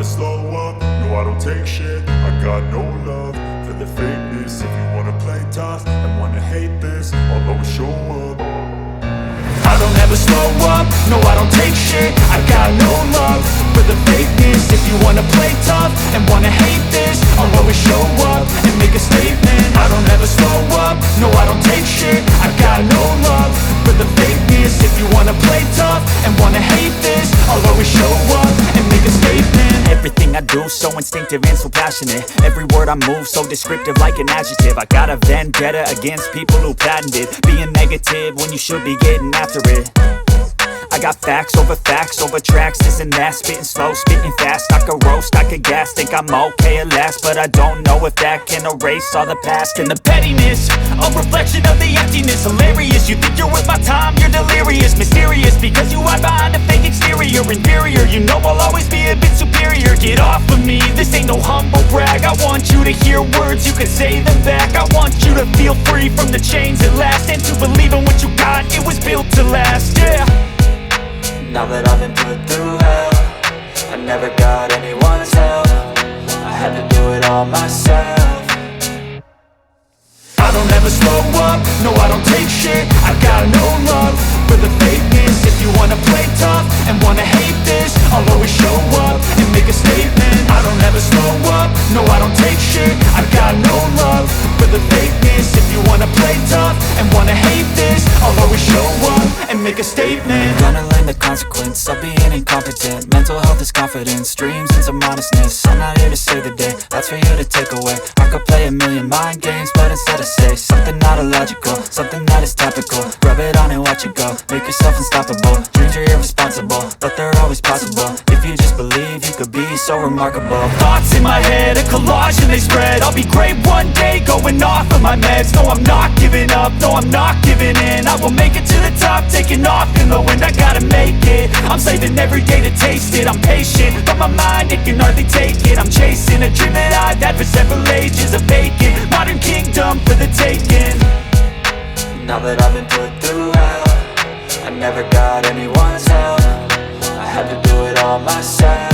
slow up, no I don't take shit. I got no love for the fakeness. If you wanna play tough and wanna hate this, I'll always show up. I don't ever slow up, no I don't take shit. I got no love for the fakeness. If you wanna play tough and wanna hate this, I'll always show up and make a statement. I don't ever slow up, no I don't take shit. I got no love for the fakeness. If you wanna play tough and wanna hate this, I'll always show up and make a statement. Everything I do so instinctive and so passionate. Every word I move so descriptive like an adjective. I got a vendetta against people who patented being negative when you should be getting after it. I got facts over tracks, this and that. Spitting slow, spitting fast, I could roast, I could gas. Think I'm okay at last, but I don't know if that can erase all the past. And the pettiness, a reflection of the emptiness. Hilarious, you think you're worth my time, you're delirious. Mysterious, because you hide behind a fake exterior. Inferior, you know I'll always be a bit superior. Get off of me, this ain't no humble brag. I want you to hear words, you can say them back. I want you to feel free from the chains at last, and to believe in what you got, it was built to last, yeah. Now that I've been put through hell, I never got anyone's help. I had to do it all myself. I don't ever slow up, no I don't take shit. I got no love for the fakeness. If you wanna play tough and wanna hate this, I'll always show up and make a statement. I don't ever slow up, no I don't take shit. I got no love for the fakeness. If you wanna play tough and wanna hate this, I'll always show up and make a statement. Gonna learn the consequence of being incompetent. Mental health is confidence, dreams and some modestness. I'm not here to save the day, that's for you to take away. I could play a million mind games, but instead I say something not illogical, something that is topical. Rub it on and watch it go, make yourself unstoppable. Dreams are irresponsible, but they're always possible. If you just believe, you could be so remarkable. Thoughts in my head, a collage and they spread. I'll be great one day, going off of my meds. No, I'm not giving up, no, I'm not giving in. I will make it to the top, taking off in the wind. I gotta make it, I'm saving every day to taste it. I'm patient, but my mind, it can hardly take it. I'm chasing a dream that I've had for several ages. A vacant, modern kingdom for the taking. Now that I've been put through hell, I never got anyone's help. I had to do it all myself.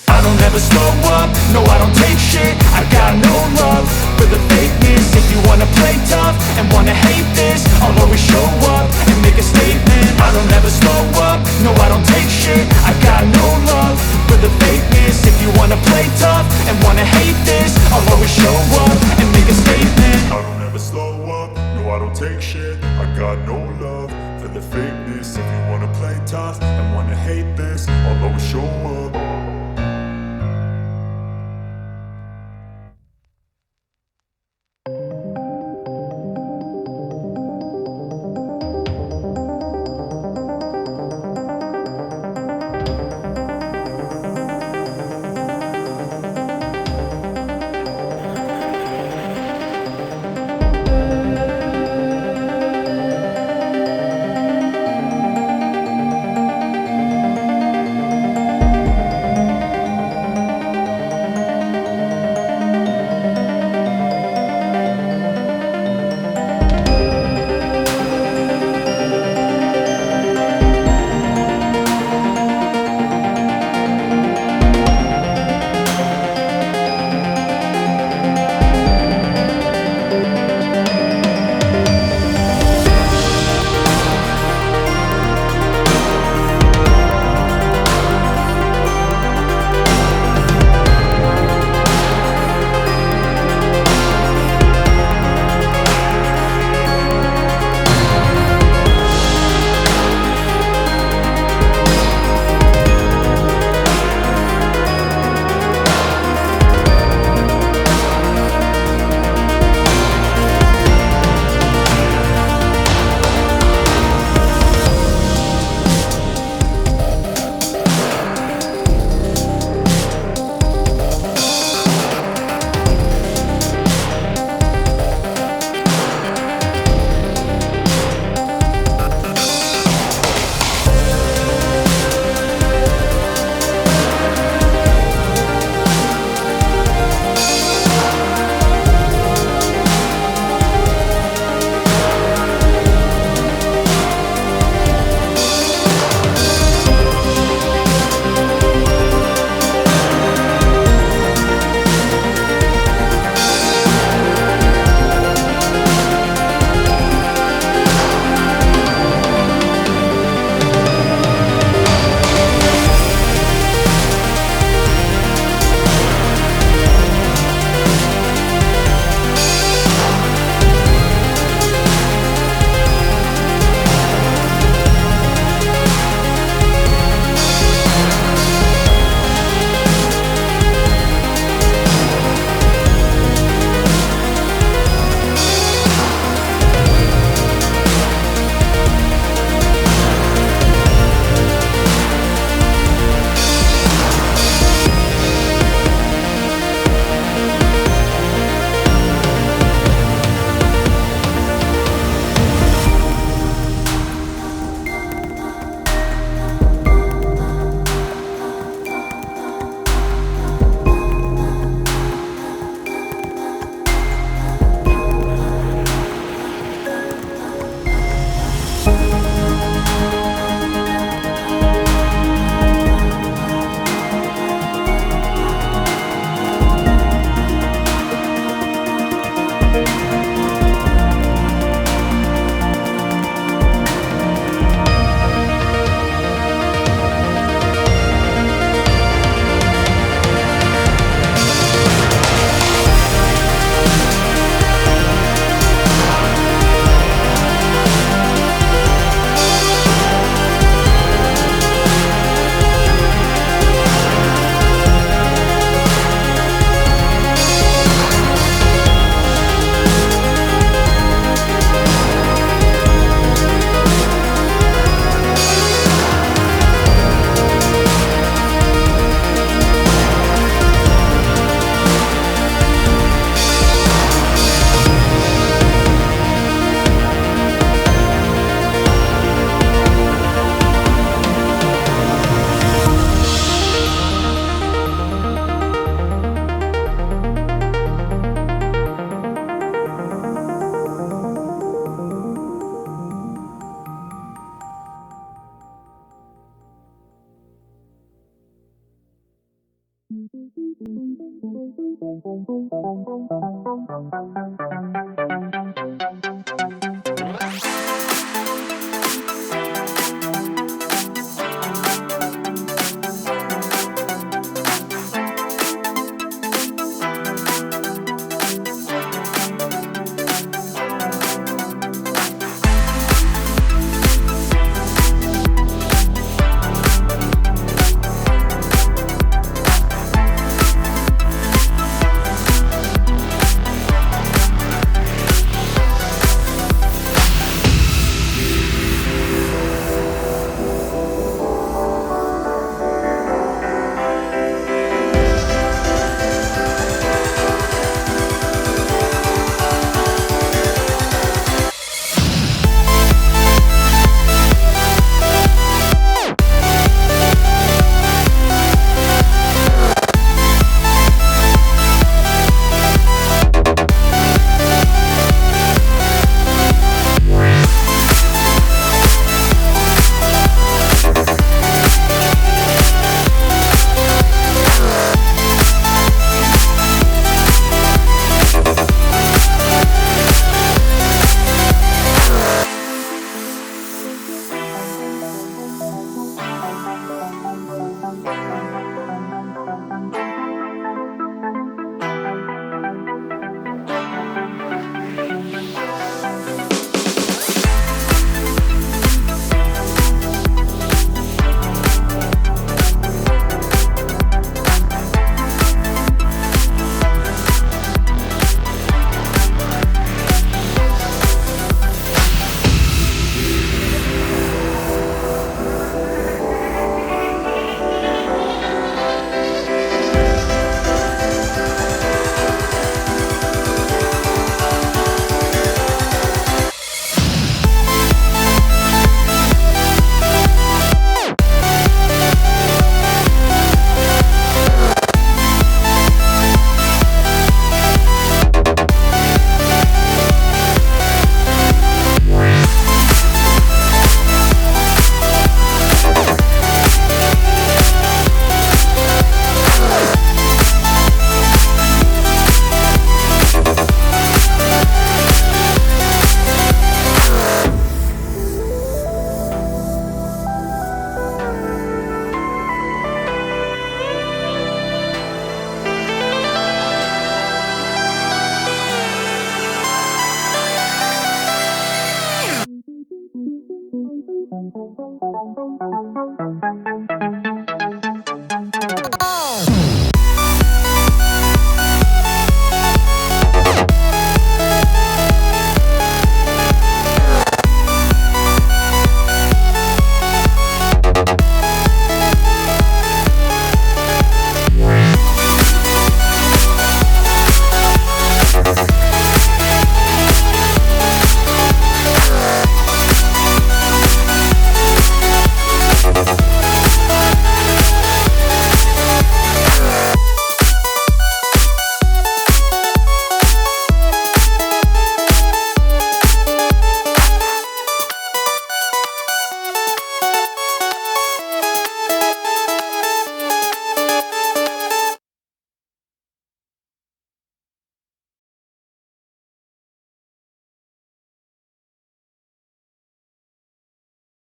I don't ever slow up, no I don't take shit. I got no love for the fakeness. If you wanna play tough and wanna hate this, I'll always show up and make a statement. I don't ever slow up, no I don't take shit. I got no love for the fakeness. If you wanna play tough and wanna hate this, I'll always show up and make a statement. I don't ever slow up, no I don't take shit. I got no love for the fakeness. If you wanna play tough and wanna hate this, I'll always show up.